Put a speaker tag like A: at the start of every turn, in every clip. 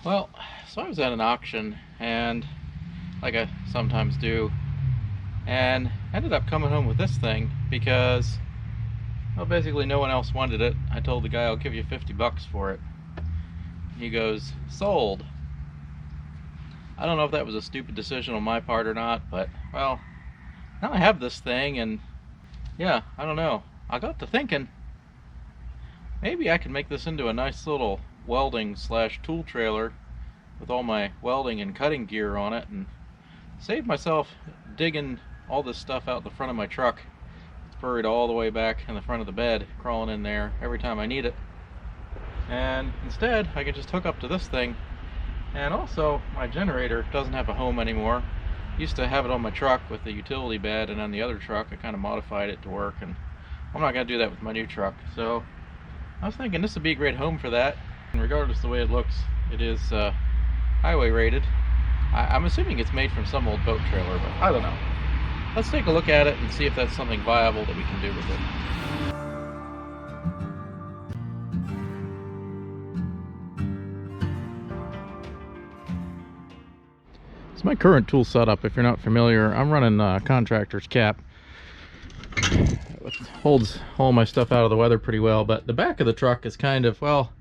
A: Well, so I was at an auction, and like I sometimes do, and ended up coming home with this thing because, well, basically no one else wanted it. I told the guy I'll give you 50 bucks for it. He goes, sold. I don't know if that was a stupid decision on my part or not, but, well, now I have this thing, and yeah, I don't know. I got to thinking, maybe I could make this into a nice little welding slash tool trailer with all my welding and cutting gear on it, and save myself digging all this stuff out the front of my truck. It's buried all the way back in the front of the bed, crawling in there every time I need it. And instead, I can just hook up to this thing. And also, my generator doesn't have a home anymore. Used to have it on my truck with the utility bed, and on the other truck I kind of modified it to work, and I'm not going to do that with my new truck. So I was thinking this would be a great home for that. And regardless of the way it looks, it is highway rated. I'm assuming it's made from some old boat trailer, but I don't know. Let's take a look at it and see if that's something viable that we can do with it. So my current tool setup, if you're not familiar, I'm running contractor's cap. It holds all my stuff out of the weather pretty well, but the back of the truck is kind of, well,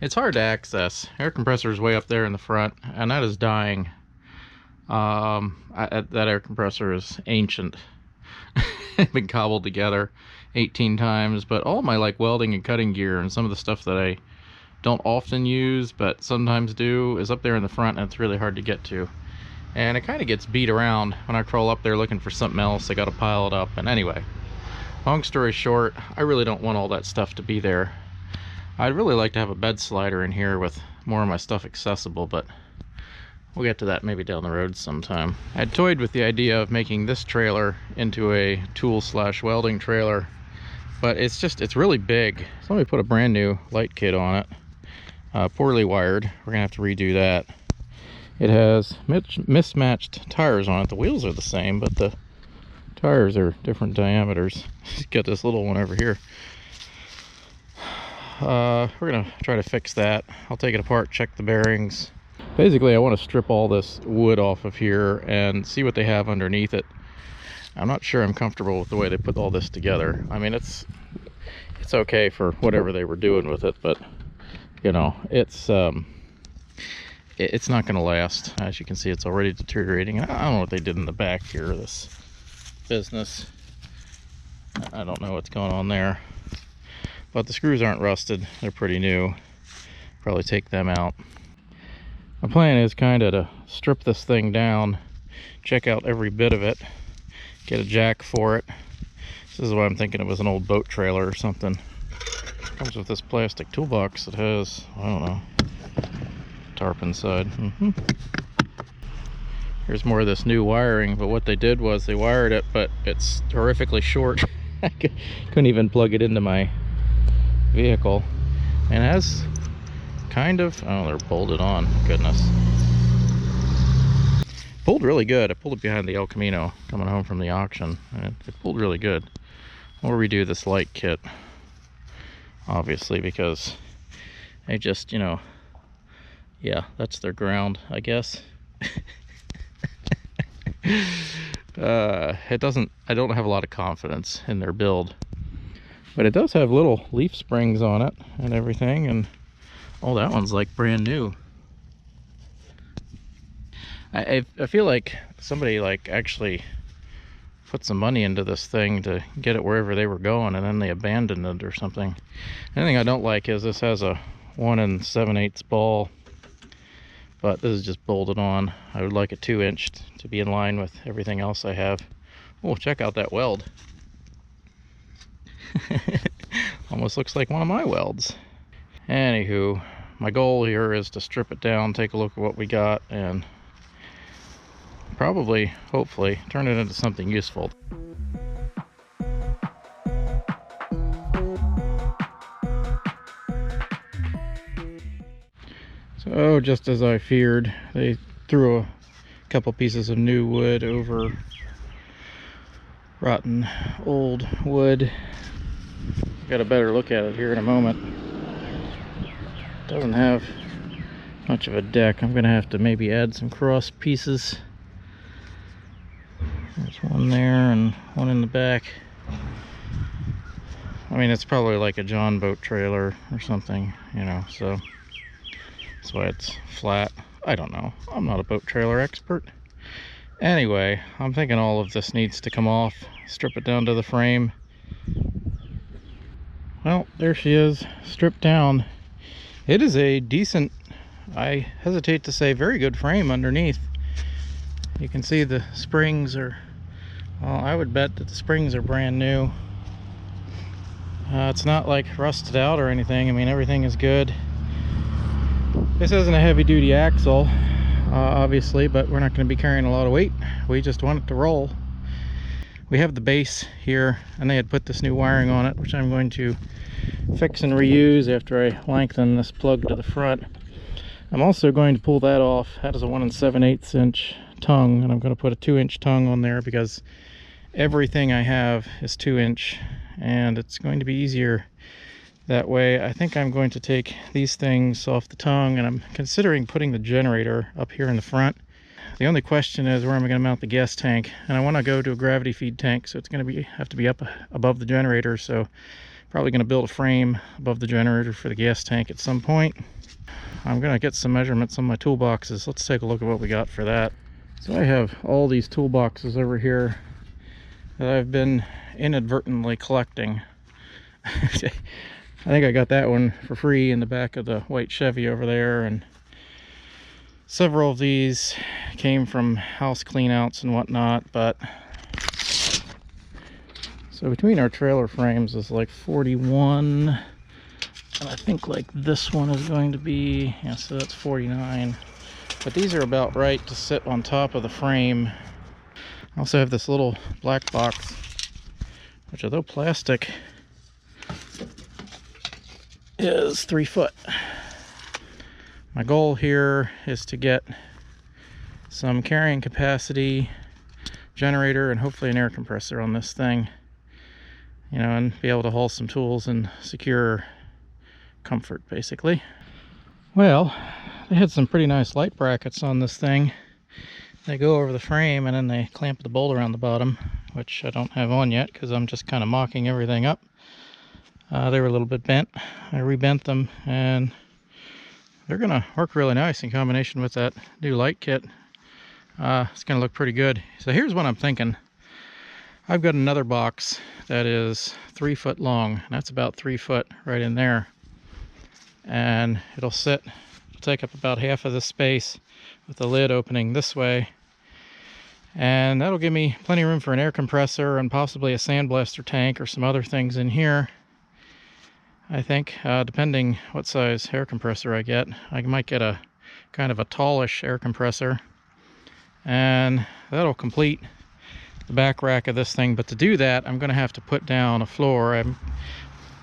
A: it's hard to access. Air compressor is way up there in the front, and that is dying. That air compressor is ancient. Been cobbled together 18 times, but all my like welding and cutting gear and some of the stuff that I don't often use but sometimes do is up there in the front, and it's really hard to get to. And it kind of gets beat around when I crawl up there looking for something else. I got to pile it up. And anyway, long story short, I really don't want all that stuff to be there. I'd really like to have a bed slider in here with more of my stuff accessible, but we'll get to that maybe down the road sometime. I'd toyed with the idea of making this trailer into a tool slash welding trailer, but it's really big. So let me put a brand new light kit on it. Poorly wired. We're gonna have to redo that. It has mismatched tires on it. The wheels are the same, but the tires are different diameters. Got this little one over here. We're gonna try to fix that. I'll take it apart, check the bearings. Basically, I want to strip all this wood off of here and see what they have underneath it. I'm not sure I'm comfortable with the way they put all this together. I mean, it's okay for whatever they were doing with it, but you know, it's not going to last. As you can see, it's already deteriorating. I don't know what they did in the back here of this business. I don't know what's going on there, but the screws aren't rusted. They're pretty new. Probably take them out. My plan is kind of to strip this thing down, check out every bit of it, get a jack for it. This is what I'm thinking it was, an old boat trailer or something. Comes with this plastic toolbox that has, I don't know, tarp inside. Here's more of this new wiring, but what they did was they wired it, but it's horrifically short. I couldn't even plug it into my vehicle. And it has kind of, oh, they're bolted on, goodness. Pulled really good. I pulled it behind the El Camino coming home from the auction, and it pulled really good. We'll redo this light kit, obviously, because they just, you know, yeah, that's their ground, I guess. I don't have a lot of confidence in their build, but it does have little leaf springs on it and everything, and oh, that one's like brand new. I feel like somebody like actually put some money into this thing to get it wherever they were going, and then they abandoned it or something. Anything I don't like is this has a 1 7/8 ball, but this is just bolted on. I would like a 2-inch to be in line with everything else I have. Oh, check out that weld. Almost looks like one of my welds. Anywho, my goal here is to strip it down, take a look at what we got, and probably, hopefully, turn it into something useful. So, just as I feared, they threw a couple pieces of new wood over rotten old wood. Got a better look at it here in a moment. Doesn't have much of a deck. I'm gonna have to maybe add some cross pieces. There's one there and one in the back. I mean, it's probably like a John boat trailer or something, you know, so that's why it's flat. I don't know. I'm not a boat trailer expert. Anyway, I'm thinking all of this needs to come off, strip it down to the frame. Well, there she is, stripped down. It is a decent, I hesitate to say very good frame underneath. You can see the springs are, well, I would bet that the springs are brand new. It's not like rusted out or anything. I mean, everything is good. This isn't a heavy duty axle, obviously, but we're not going to be carrying a lot of weight. We just want it to roll. We have the base here, and they had put this new wiring on it, which I'm going to fix and reuse after I lengthen this plug to the front. I'm also going to pull that off. That is a 1 7/8 inch tongue, and I'm going to put a 2-inch tongue on there because everything I have is 2-inch, and it's going to be easier that way. I think I'm going to take these things off the tongue, and I'm considering putting the generator up here in the front. The only question is, where am I going to mount the gas tank? And I want to go to a gravity feed tank, so it's going to have to be up above the generator. So probably going to build a frame above the generator for the gas tank at some point. I'm going to get some measurements on my toolboxes. Let's take a look at what we got for that. So I have all these toolboxes over here that I've been inadvertently collecting. I think I got that one for free in the back of the white Chevy over there, and several of these came from house cleanouts and whatnot. But so between our trailer frames is like 41, and I think like this one is going to be, yeah, so that's 49. But these are about right to sit on top of the frame. I also have this little black box, which, although plastic, is 3 foot. My goal here is to get some carrying capacity, generator, and hopefully an air compressor on this thing, you know, and be able to haul some tools and secure comfort, basically. Well, they had some pretty nice light brackets on this thing. They go over the frame and then they clamp the bolt around the bottom, which I don't have on yet because I'm just kind of mocking everything up. They were a little bit bent. I rebent them, and they're going to work really nice in combination with that new light kit. It's going to look pretty good. So here's what I'm thinking. I've got another box that is 3 foot long, and that's about 3 foot right in there. And it'll take up about half of the space with the lid opening this way. And that'll give me plenty of room for an air compressor and possibly a sandblaster tank or some other things in here. I think, depending what size air compressor I get. I might get a kind of a tallish air compressor, and that'll complete the back rack of this thing. But to do that, I'm going to have to put down a floor. I'm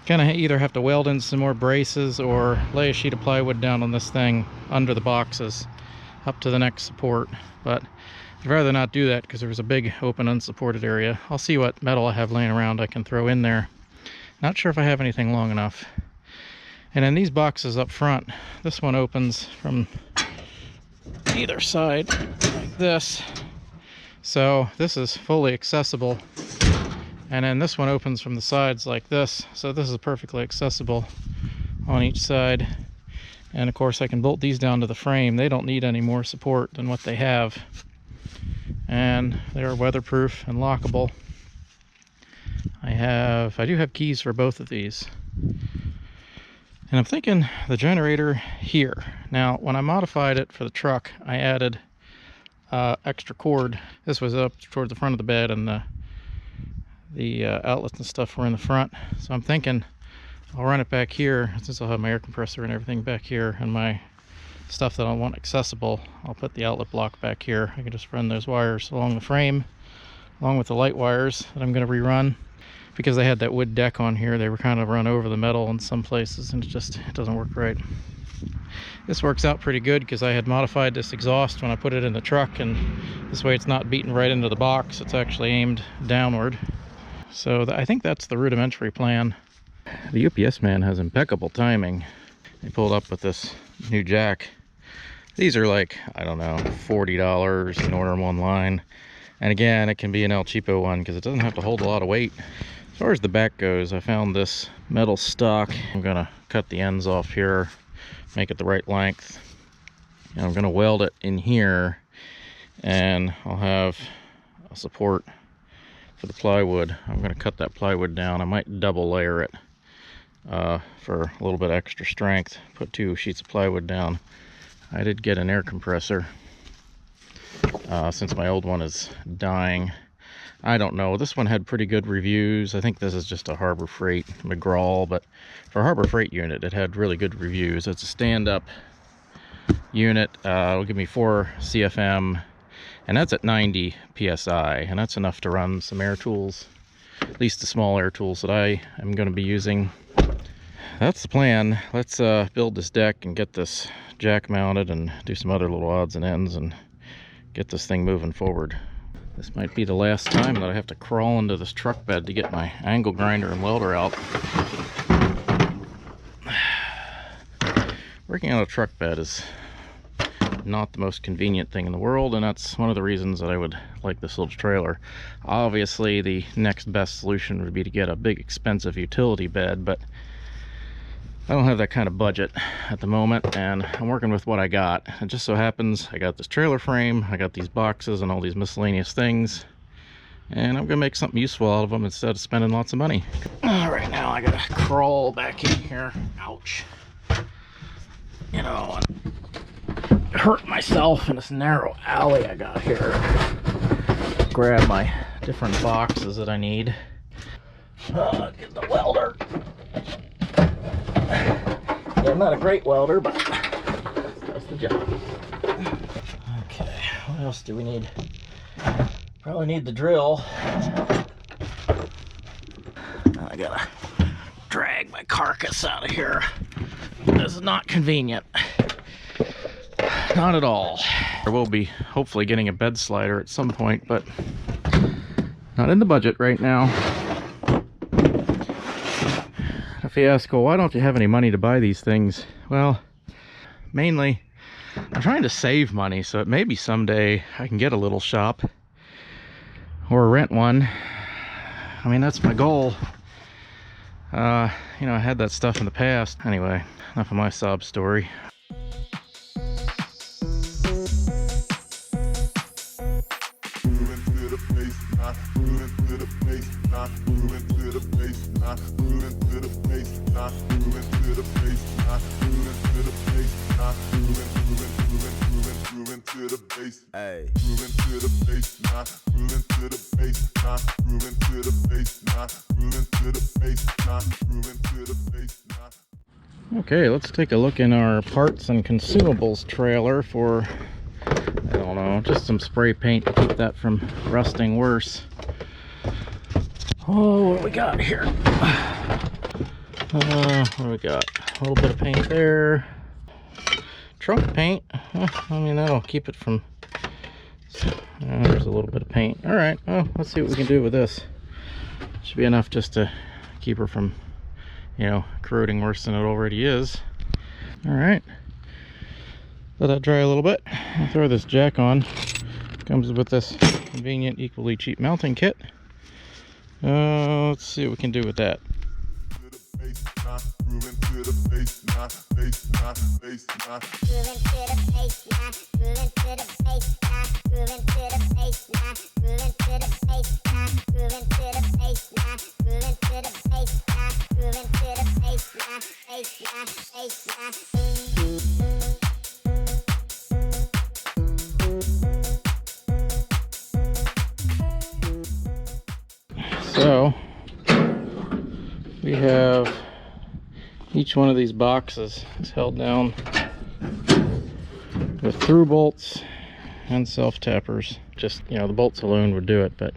A: going to either have to weld in some more braces or lay a sheet of plywood down on this thing under the boxes up to the next support. But I'd rather not do that because there's a big open unsupported area. I'll see what metal I have laying around I can throw in there. Not sure if I have anything long enough. And then these boxes up front, this one opens from either side like this. So this is fully accessible. And then this one opens from the sides like this. So this is perfectly accessible on each side. And of course I can bolt these down to the frame. They don't need any more support than what they have. And they're weatherproof and lockable. I do have keys for both of these. And I'm thinking the generator here. Now, when I modified it for the truck, I added extra cord. This was up toward the front of the bed, and the outlets and stuff were in the front. So I'm thinking I'll run it back here, since I'll have my air compressor and everything back here, and my stuff that I want accessible. I'll put the outlet block back here. I can just run those wires along the frame, along with the light wires that I'm going to rerun. Because they had that wood deck on here, they were kind of run over the metal in some places, and it doesn't work right. This works out pretty good because I had modified this exhaust when I put it in the truck, and this way it's not beating right into the box, it's actually aimed downward. So I think that's the rudimentary plan. The UPS man has impeccable timing. He pulled up with this new jack These are like, I don't know, $40. You can order them online. And again, it can be an El Cheapo one because it doesn't have to hold a lot of weight. As far as the back goes, I found this metal stock. I'm gonna cut the ends off here, make it the right length. And I'm gonna weld it in here, and I'll have a support for the plywood. I'm gonna cut that plywood down. I might double layer it for a little bit extra strength. Put 2 sheets of plywood down. I did get an air compressor since my old one is dying. I don't know, this one had pretty good reviews. I think this is just a Harbor Freight McGraw, but for a Harbor Freight unit it had really good reviews. It's a stand-up unit. It'll give me 4 CFM, and that's at 90 psi, and that's enough to run some air tools, at least the small air tools that I am going to be using. That's the plan. Let's build this deck and get this jack mounted and do some other little odds and ends and get this thing moving forward. This might be the last time that I have to crawl into this truck bed to get my angle grinder and welder out. Working on a truck bed is not the most convenient thing in the world, and that's one of the reasons that I would like this little trailer. Obviously, the next best solution would be to get a big expensive utility bed, but I don't have that kind of budget at the moment, and I'm working with what I got. It just so happens I got this trailer frame, I got these boxes and all these miscellaneous things, and I'm gonna make something useful out of them instead of spending lots of money. Right now I gotta crawl back in here. Ouch. You know, hurt myself in this narrow alley I got here. Grab my different boxes that I need. Get the welder. Yeah, I'm not a great welder, but that's the job. Okay, what else do we need? Probably need the drill. I gotta drag my carcass out of here. This is not convenient. Not at all. I will be hopefully getting a bed slider at some point, but not in the budget right now. If you ask, well, why don't you have any money to buy these things? Well, mainly I'm trying to save money, so maybe someday I can get a little shop or rent one. I mean, that's my goal. You know, I had that stuff in the past. Anyway, enough of my sob story. Okay, let's take a look in our parts and consumables trailer for, I don't know, just some spray paint to keep that from rusting worse. Oh, what do we got here? What do we got? A little bit of paint there. Trunk paint. I mean, that'll keep it from... there's a little bit of paint. Alright, well, let's see what we can do with this. Should be enough just to keep her from, you know, corroding worse than it already is. Alright. Let that dry a little bit. I'll throw this jack on. Comes with this convenient, equally cheap mounting kit. Let's see what we can do with that. So we have each one of these boxes is held down with through bolts and self tappers. Just, you know, the bolts alone would do it, but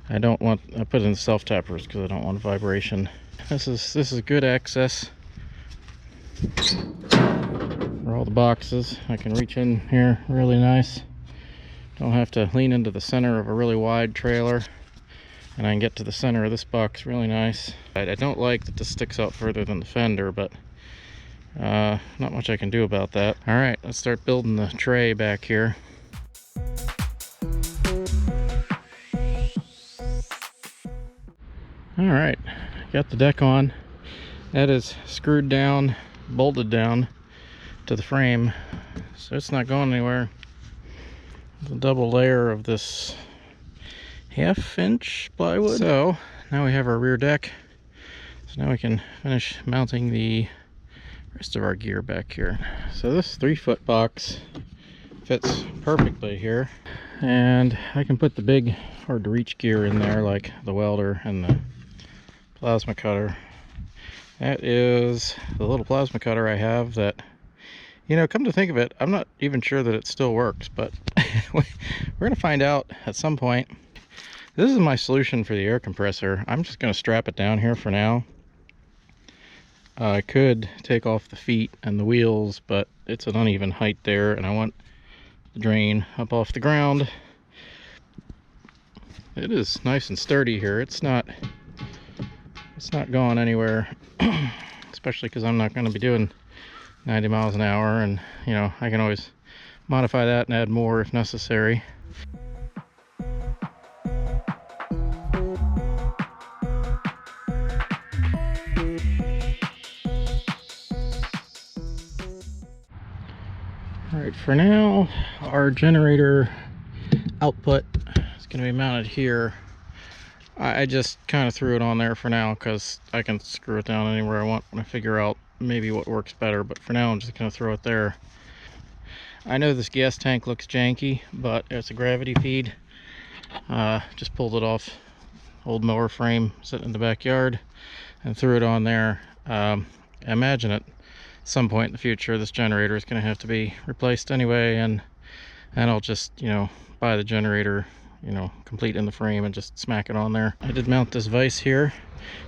A: I put it in the self tappers because I don't want vibration. This is good access for all the boxes. I can reach in here really nice. Don't have to lean into the center of a really wide trailer. And I can get to the center of this box really nice. I don't like that this sticks out further than the fender, but Not much I can do about that. All right, let's start building the tray back here. All right, got the deck on. That is screwed down, bolted down to the frame, so it's not going anywhere. The double layer of this 1/2 inch plywood. So now we have our rear deck. So now we can finish mounting the rest of our gear back here. So this 3-foot box fits perfectly here, and I can put the big hard to reach gear in there, like the welder and the plasma cutter. That is the little plasma cutter I have that, you know, come to think of it, I'm not even sure that it still works, but we're gonna find out at some point. This is my solution for the air compressor. I'm just gonna strap it down here for now. I could take off the feet and the wheels, but it's an uneven height there, and I want the drain up off the ground. It is nice and sturdy here. It's not going anywhere, especially because I'm not going to be doing 90 miles an hour, and you know, I can always modify that and add more if necessary. All right, for now, our generator output is going to be mounted here. I just kind of threw it on there for now because I can screw it down anywhere I want when I figure out maybe what works better, but for now I'm just going to throw it there. I know this gas tank looks janky, but it's a gravity feed. Just pulled it off old mower frame sitting in the backyard and threw it on there. I imagine at some point in the future this generator is going to have to be replaced anyway, and I'll just, you know, buy the generator, you know, complete in the frame and just smack it on there. I did mount this vise here.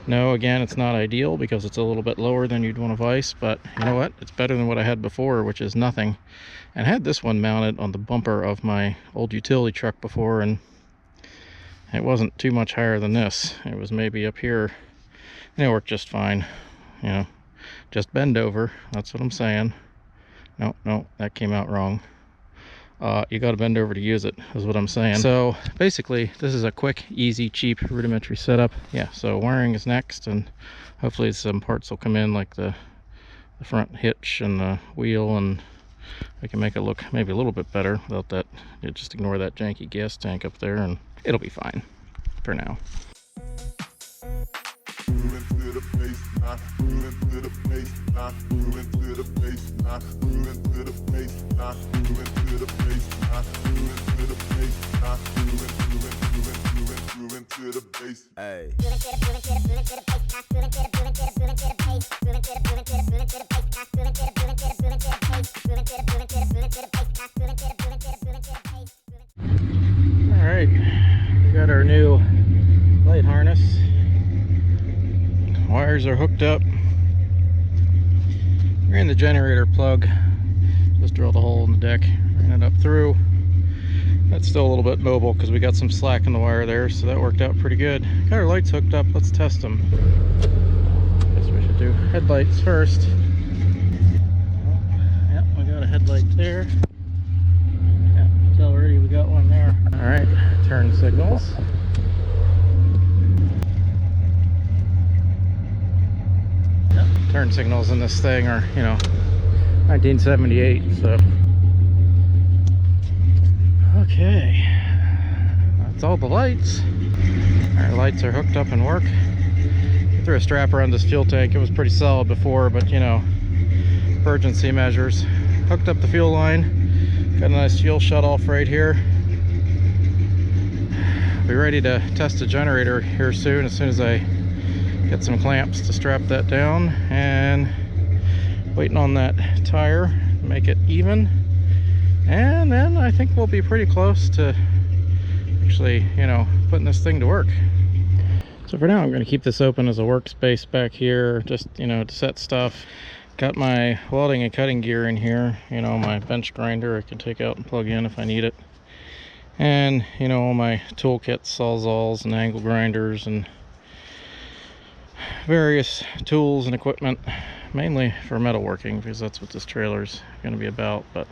A: No, again, it's not ideal because it's a little bit lower than you'd want a vise, but you know what? It's better than what I had before, which is nothing. And I had this one mounted on the bumper of my old utility truck before, and it wasn't too much higher than this. It was maybe up here, and it worked just fine. You know, just bend over. That's what I'm saying. No, that came out wrong. You got to bend over to use it, is what I'm saying. So basically, this is a quick, easy, cheap, rudimentary setup. Yeah, so wiring is next, and hopefully some parts will come in, like the front hitch and the wheel, and we can make it look maybe a little bit better without that. You just ignore that janky gas tank up there, and it'll be fine for now.
B: Hey.
A: All right, we got our new light harness. Wires are hooked up. We're in the generator plug. Just drilled a hole in the deck, ran it up through. That's still a little bit mobile because we got some slack in the wire there, so that worked out pretty good. Got our lights hooked up. Let's test them. Guess we should do headlights first. Yep, we got a headlight there. Yeah, tell already we got one there. All right, turn signals. Turn signals in this thing are, you know, 1978, so. Okay, that's all the lights. Our lights are hooked up and work. I threw a strap around this fuel tank. It was pretty solid before, but you know, emergency measures. Hooked up the fuel line. Got a nice fuel shut off right here. Be ready to test the generator here soon, as soon as I get some clamps to strap that down, and waiting on that tire to make it even, and then I think we'll be pretty close to actually, you know, putting this thing to work. So for now I'm going to keep this open as a workspace back here, just, you know, to set stuff. Got my welding and cutting gear in here, you know, my bench grinder I can take out and plug in if I need it, and you know, all my toolkits, sawzalls and angle grinders and various tools and equipment. mainly for metalworking because that's what this trailer's going to be about, but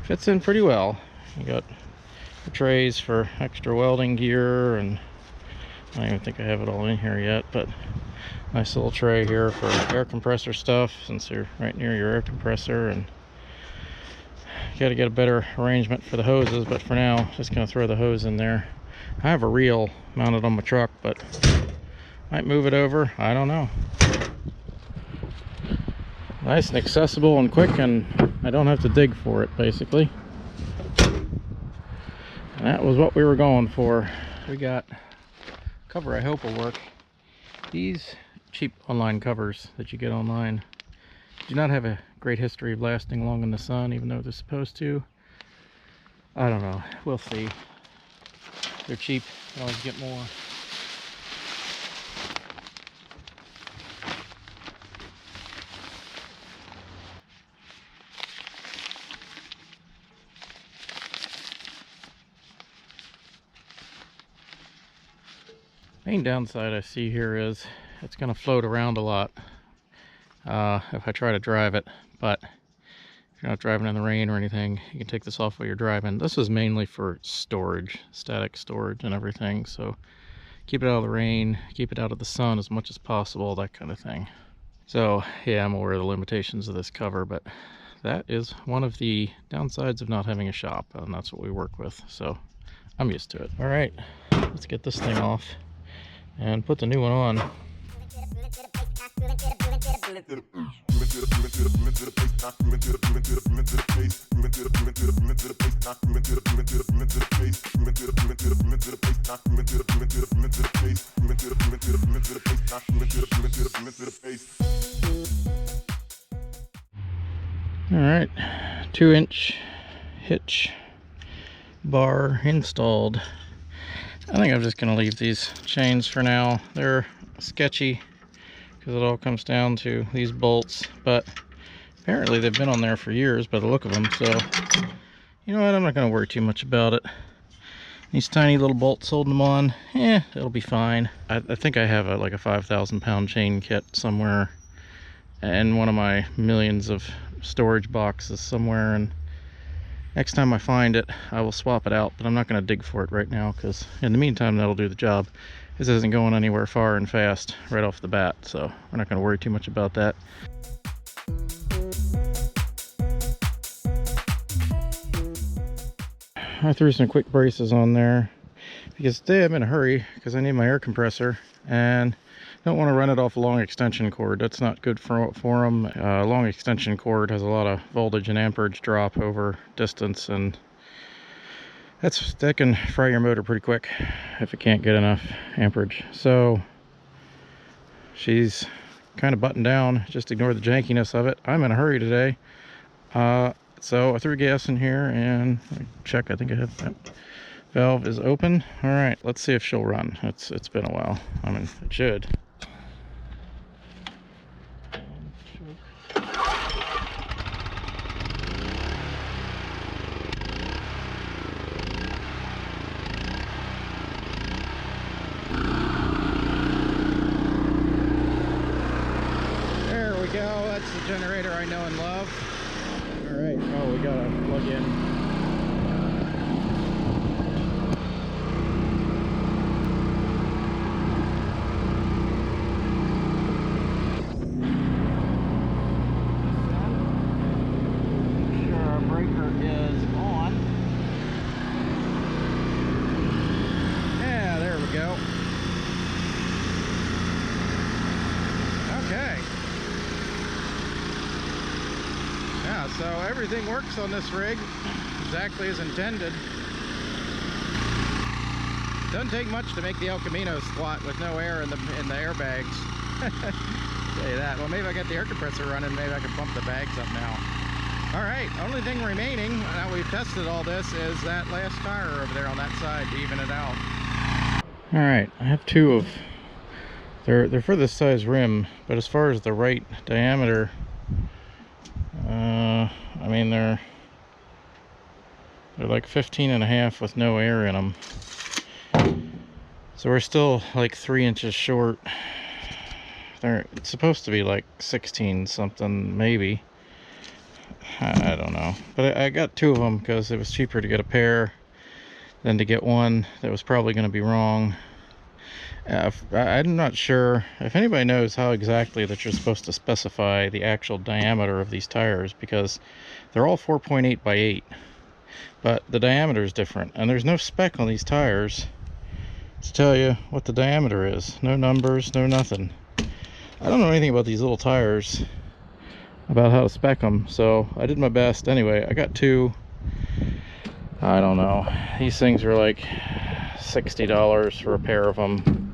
A: fits in pretty well. You got the trays for extra welding gear, and I don't even think I have it all in here yet, but nice little tray here for air compressor stuff since you're right near your air compressor, and you got to get a better arrangement for the hoses, but for now just going to throw the hose in there. I have a reel mounted on my truck, but might move it over, I don't know. Nice and accessible and quick, and I don't have to dig for it basically. And that was what we were going for. We got a cover I hope will work. These cheap online covers that you get online do not have a great history of lasting long in the sun, even though they're supposed to. I don't know, we'll see. They're cheap, you can always get more. Main downside I see here is it's going to float around a lot if I try to drive it, but if you're not driving in the rain or anything, you can take this off while you're driving. This is mainly for storage, static storage and everything, so keep it out of the rain, keep it out of the sun as much as possible, that kind of thing. So yeah, I'm aware of the limitations of this cover, but that is one of the downsides of not having a shop, and that's what we work with, so I'm used to it. All right, let's get this thing off and put the new one on. All right, 2-inch hitch bar installed. I think I'm just going to leave these chains for now. They're sketchy because it all comes down to these bolts, but apparently they've been on there for years by the look of them, so you know what, I'm not going to worry too much about it. These tiny little bolts holding them on, it'll be fine. I think I have like a 5,000 pound chain kit somewhere in one of my millions of storage boxes somewhere, and next time I find it, I will swap it out, but I'm not going to dig for it right now because in the meantime, that'll do the job. This isn't going anywhere far and fast right off the bat, so we're not going to worry too much about that. I threw some quick braces on there because today I'm in a hurry because I need my air compressor and don't want to run it off a long extension cord. That's not good for them. A long extension cord has a lot of voltage and amperage drop over distance, and that can fry your motor pretty quick if it can't get enough amperage. So she's kind of buttoned down. Just ignore the jankiness of it. I'm in a hurry today, so I threw gas in here and check. I think I have that valve is open. All right, let's see if she'll run. It's been a while. I mean, it should. That's the generator I know and love. All right, oh, we gotta plug in. Make sure our breaker is on. Yeah, there we go. Okay. Yeah, so everything works on this rig exactly as intended. Doesn't take much to make the El Camino squat with no air in the airbags. Tell you that. Well, maybe I got the air compressor running, maybe I can pump the bags up now. All right, only thing remaining, now we've tested all this, is that last tire over there on that side to even it out. All right, I have two of, they're for this size rim, but as far as the right diameter, I mean, they're like 15.5 with no air in them. So we're still like 3 inches short. It's supposed to be like 16 something, maybe. I don't know. But I got 2 of them because it was cheaper to get a pair than to get one that was probably going to be wrong. I'm not sure if anybody knows how exactly that you're supposed to specify the actual diameter of these tires, because they're all 4.8 by 8, but the diameter is different, and there's no spec on these tires to tell you what the diameter is. No numbers, no nothing. I don't know anything about these little tires, about how to spec them, so I did my best. Anyway, I got 2. I don't know, these things are like $60 for a pair of them.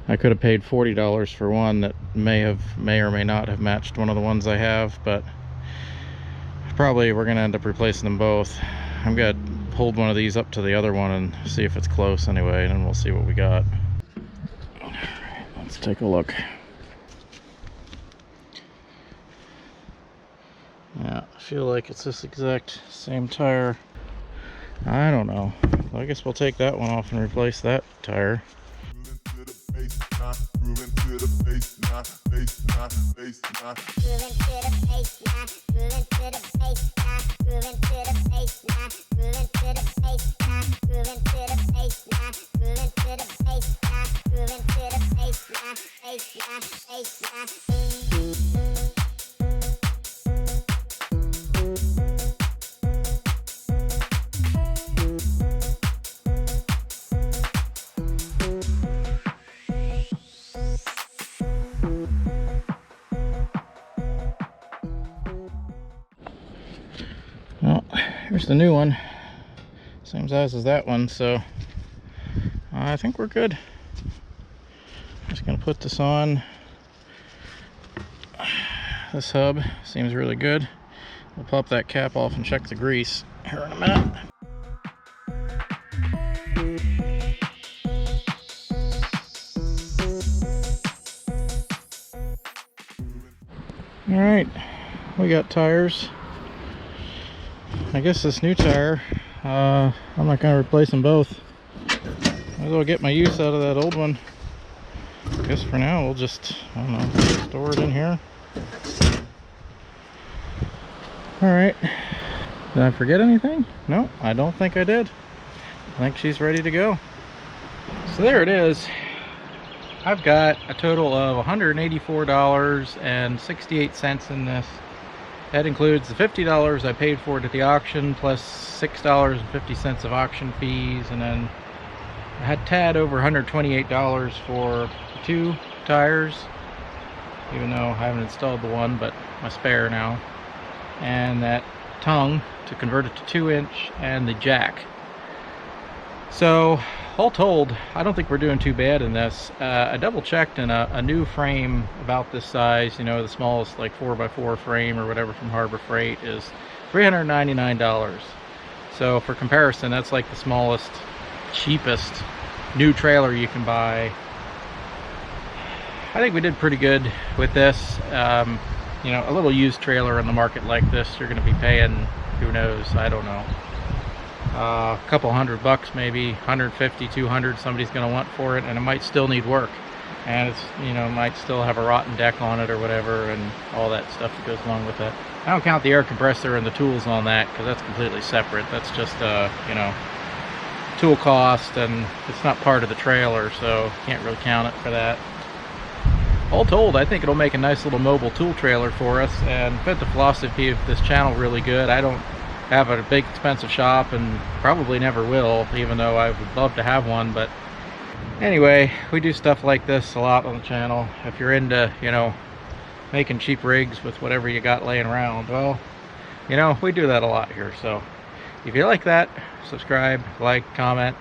A: I could have paid $40 for one that may or may not have matched one of the ones I have, but probably we're gonna end up replacing them both. I'm gonna hold one of these up to the other one and see if it's close anyway, and then we'll see what we got. All right, let's take a look. Yeah, I feel like it's this exact same tire. I don't know. Well, I guess we'll take that one off and replace that tire. Well, here's the new one, same size as that one, so I think we're good. Just gonna put this on. This hub seems really good. We'll pop that cap off and check the grease here in a minute. All right, we got tires. I guess this new tire, I'm not going to replace them both. Might as well get my use out of that old one. I guess for now we'll just, I don't know, store it in here. Alright. Did I forget anything? No, I don't think I did. I think she's ready to go. So there it is. I've got a total of $184.68 in this. That includes the $50 I paid for it at the auction, plus $6.50 of auction fees, and then I had tad over $128 for 2 tires, even though I haven't installed the one, but my spare now, and that tongue to convert it to 2-inch, and the jack. So all told, I don't think we're doing too bad in this. I double checked, and a new frame about this size, you know, the smallest like 4x4 frame or whatever from Harbor Freight, is $399. So for comparison, that's like the smallest, cheapest new trailer you can buy. I think we did pretty good with this. You know, a little used trailer in the market like this, you're going to be paying, who knows, I don't know, a couple $100 maybe, 150, 200 somebody's going to want for it, and it might still need work, and it's, you know, might still have a rotten deck on it or whatever, and all that stuff that goes along with it. I don't count the air compressor and the tools on that, because that's completely separate. That's just you know, tool cost, and it's not part of the trailer, so can't really count it for that. All told, I think it'll make a nice little mobile tool trailer for us, and fit the philosophy of this channel really good. I don't have a big expensive shop, and probably never will, even though I would love to have one. But anyway, we do stuff like this a lot on the channel. If you're into, you know, making cheap rigs with whatever you got laying around, well, you know, we do that a lot here. So if you like that, subscribe, like, comment,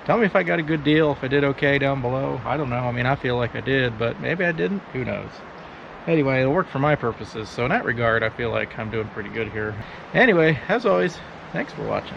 A: tell me if I got a good deal, if I did okay down below. I don't know, I mean, I feel like I did, but maybe I didn't, who knows. Anyway, it'll work for my purposes, so in that regard, I feel like I'm doing pretty good here. Anyway, as always, thanks for watching.